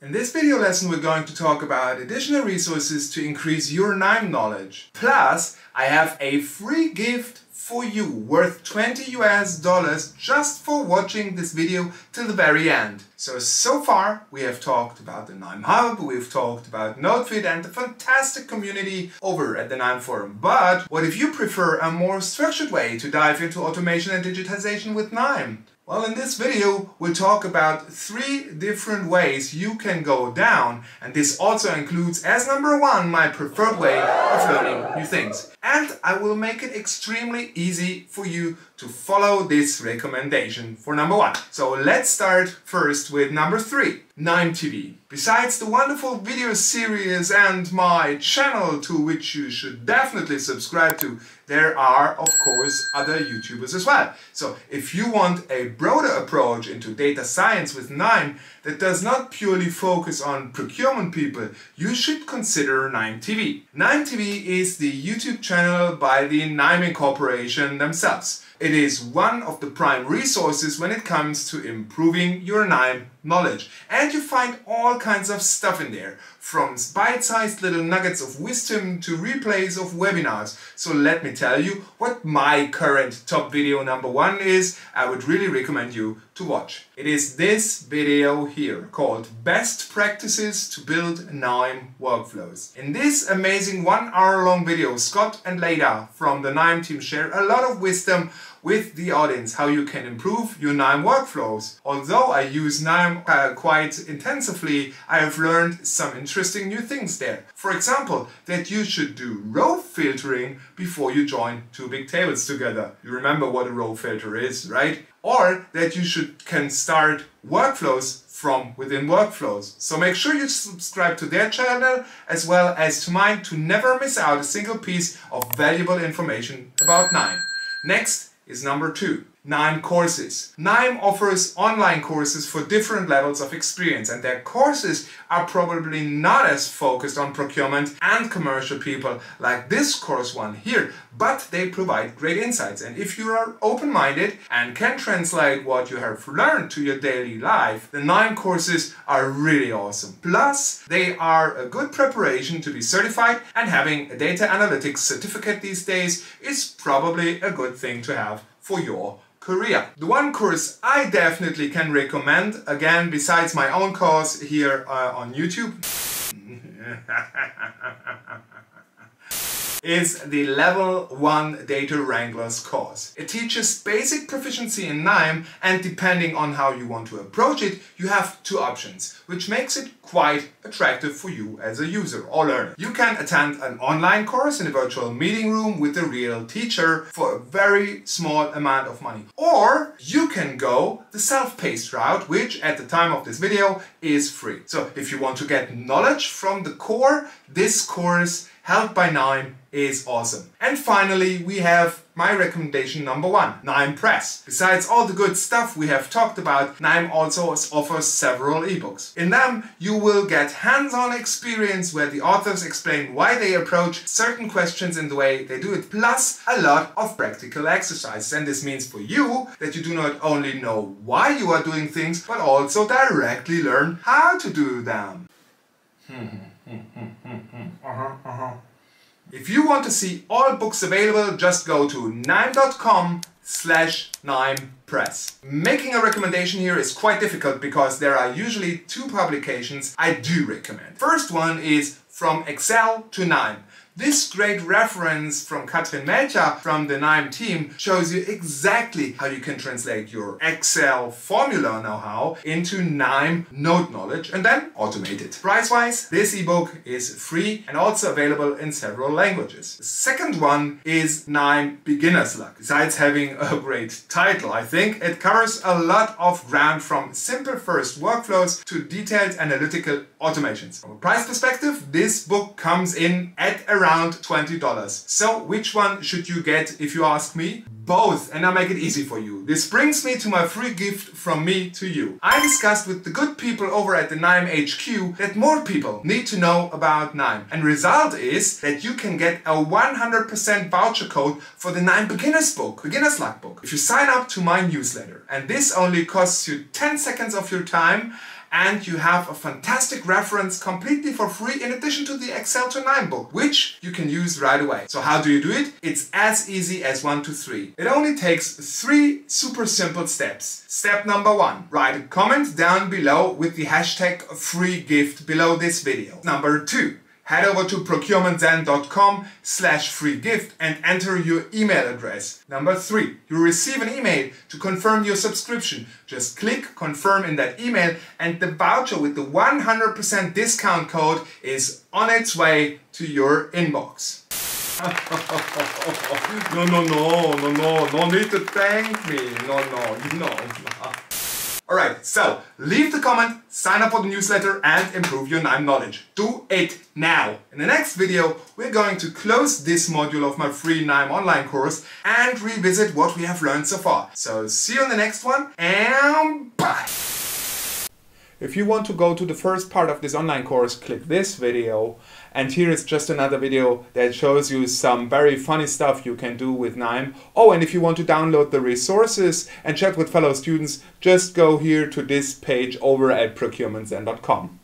In this video lesson we're going to talk about additional resources to increase your KNIME knowledge. Plus, I have a free gift for you worth $20 just for watching this video till the very end. So far we have talked about the KNIME Hub, we've talked about NoteFit and the fantastic community over at the KNIME Forum. But what if you prefer a more structured way to dive into automation and digitization with KNIME? Well, in this video we'll talk about 3 different ways you can go down, and this also includes as number 1 my preferred way of learning new things. And I will make it extremely easy for you to follow this recommendation for number 1. So let's start first with number 3, KNIME TV. Besides the wonderful video series and my channel, to which you should definitely subscribe to, there are of course other YouTubers as well. So if you want a broader approach into data science with KNIME that does not purely focus on procurement people, you should consider KNIME TV. KNIME TV is the YouTube channel by the KNIME Corporation themselves. It is one of the prime resources when it comes to improving your KNIME knowledge. And you find all kinds of stuff in there, from bite-sized little nuggets of wisdom to replays of webinars. So let me tell you what my current top video number 1 is. I would really recommend you to watch. It is this video here called Best Practices to Build KNIME Workflows. In this amazing 1-hour-long video, Scott and Leda from the KNIME team share a lot of wisdom with the audience how you can improve your KNIME workflows. Although I use KNIME quite intensively, I have learned some interesting new things there. For example, that you should do row filtering before you join 2 big tables together. You remember what a row filter is, right? Or that you can start workflows from within workflows. So make sure you subscribe to their channel as well as to mine to never miss out a single piece of valuable information about KNIME. Next is number 2, KNIME Courses. KNIME offers online courses for different levels of experience, and their courses are probably not as focused on procurement and commercial people like this course one here, but they provide great insights. And if you are open-minded and can translate what you have learned to your daily life, the KNIME courses are really awesome. Plus, they are a good preparation to be certified, and having a data analytics certificate these days is probably a good thing to have for your career. The one course I definitely can recommend, again besides my own course here on YouTube, is the Level 1 Data Wranglers course. It teaches basic proficiency in KNIME, and depending on how you want to approach it, you have 2 options, which makes it quite attractive for you as a user or learner. You can attend an online course in a virtual meeting room with a real teacher for a very small amount of money. Or you can go the self-paced route, which at the time of this video is free. So if you want to get knowledge from the core, this course helped by KNIME is awesome. And finally, we have my recommendation number 1, KNIME Press. Besides all the good stuff we have talked about, KNIME also offers several ebooks. In them, you will get hands-on experience where the authors explain why they approach certain questions in the way they do it, plus a lot of practical exercises. And this means for you that you do not only know why you are doing things, but also directly learn how to do them. If you want to see all books available, just go to knime.com/KNIME Press. Making a recommendation here is quite difficult because there are usually 2 publications I do recommend. First one is From Excel to KNIME. This great reference from Katrin Melcher from the KNIME team shows you exactly how you can translate your Excel formula know-how into KNIME note knowledge and then automate it. Price-wise, this ebook is free and also available in several languages. The second one is KNIME Beginner's Luck. Besides having a great title, I think it covers a lot of ground from simple first workflows to detailed analytical automations. From a price perspective, this book comes in at around $20. So which one should you get if you ask me? Both, and I'll make it easy for you. This brings me to my free gift from me to you. I discussed with the good people over at the KNIME HQ that more people need to know about KNIME. And result is that you can get a 100% voucher code for the KNIME Beginner's Luck book, if you sign up to my newsletter. And this only costs you 10 seconds of your time, and you have a fantastic reference completely for free in addition to the Excel to KNIME book, which you can use right away. So how do you do it? It's as easy as 1, 2, 3. It only takes 3 super simple steps. Step number 1, write a comment down below with the hashtag free gift below this video. Number 2, head over to procurementzen.com/freegift and enter your email address. Number 3, you receive an email to confirm your subscription. Just click confirm in that email and the voucher with the 100% discount code is on its way to your inbox. No need to thank me. No. Alright, so leave the comment, sign up for the newsletter and improve your KNIME knowledge. Do it now! In the next video, we're going to close this module of my free KNIME online course and revisit what we have learned so far. So see you in the next one and bye! If you want to go to the first part of this online course, click this video. And here is just another video that shows you some very funny stuff you can do with KNIME. Oh, and if you want to download the resources and chat with fellow students, just go here to this page over at procurementzen.com.